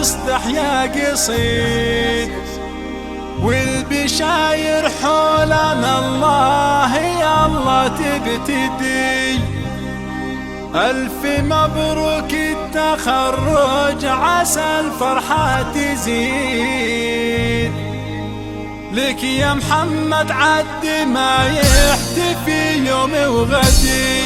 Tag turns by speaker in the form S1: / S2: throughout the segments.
S1: واستحيا قصيد، والبشاير حولنا الله يا الله تبتدي. ألف مبروك التخرج عسى الفرحة تزيد، لك يا محمد عد ما يحتفي يوم وغدي.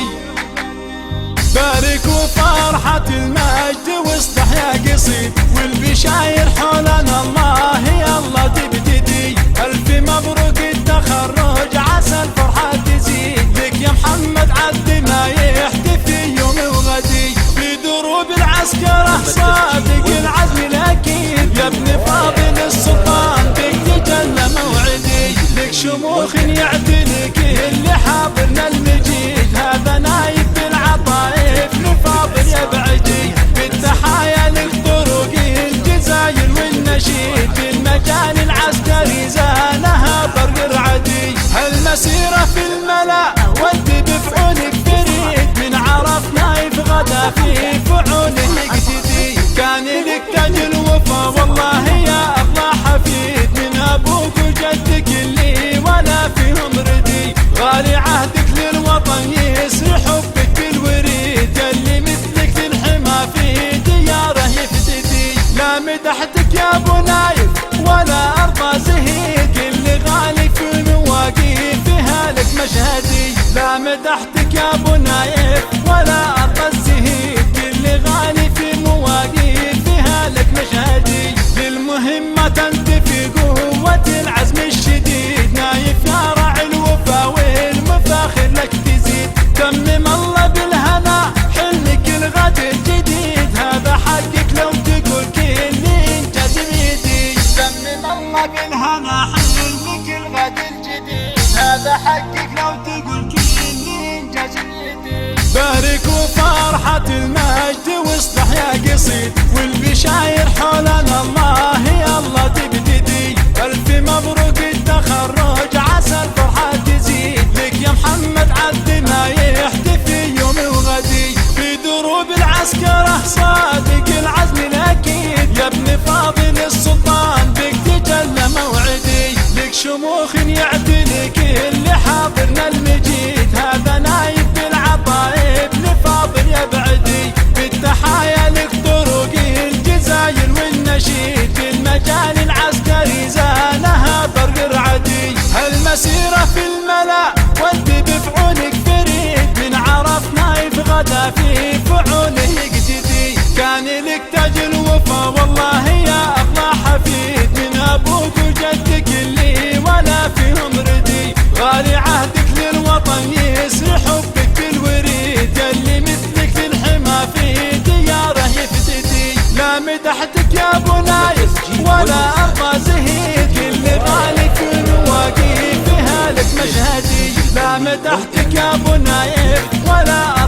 S1: بارك وفرحة المجد واستحيا قصيد، والبشاير حولنا الله يا الله تبتدي. ألف مبروك التخرج عسى الفرحة تزيد، لك يا محمد عد ما يحتفي يوم وغدي. في دروب العسكرة صادق العزم الأكيد، يا ابن فاضل السلطان بك تجلى موعدي. لك شموخ يعتنك اللي حاضرنا المجيد، هذا نايب بالعطايف لفاضل يا بعدي. بالتحايا لك طرق الجزاير والنشيد، في المجال العسكري زانها برق العدي. هالمسيرة في الملا ود بفعولك فريد، من عرف نايف غدا في فعوله يقتدي. كان لك تاج الوفا والله يا الله حفيد، من ابوك وجدك اللي ولا فيهم ردي. غالي عهدك للوطن يسري حبك بالوريد، اللي مثلك للحما في دياره يفتدي. لا مدحتك يا ابو نايف ولا ارضى زهيد، اللي غالي في مواقفها لك مشهدي. لا مدحتك يا ابو نايف ولا ارضى الزهيد، اللي غالي في مواقفها لك مشهدي. للمهمة انت في قوة العزم الشديد، نايف يا راعي الوفا والمفاخر لك تزيد. تمم الله بالهنا حلمك الغد الجديد، هذا حقك لو تقول كل انجاز بيدي. تمم الله بالهنا حلمك الغد الجديد، هذا حقك لو تقول كل انجاز بيدي. بارك وفرحة المجد واستحيا قصيد، والبشاير حولنا الله يا الله تبتدي. ألف مبروك التخرج عسى الفرحة تزيد، لك يا محمد عد ما يحتفي يوم وغدي. في دروب العسكرة صادق العزم الأكيد، يا ابن فاضل السلطان بك تجلى موعدي. لك شموخ يعتنك اللي حاضرنا المجيد، هذا نايب بالعطايب لفاضل يا بعدي. بالتحايا لك طرق الجزاير والنشيد، في المجال العسكري زانها برق العدي. هالمسيرة في الملا ود بفعولك فريد، من عرف نايف غدا في فعوله يقتدي. كان لك تاج الوفا والله يا الله حفيد، من ابوك وجدك اللي ولا فيهم ردي. غالي عهدك للوطن يسري حبك بالوريد، اللي مثلك للحما في دياره يفتدي. لا مدحتك يا ابو نايف ولا ارضى زهيد، اللي غالي في مواقفها لك مشهدي. لا مدحتك يا ابو نايف ولا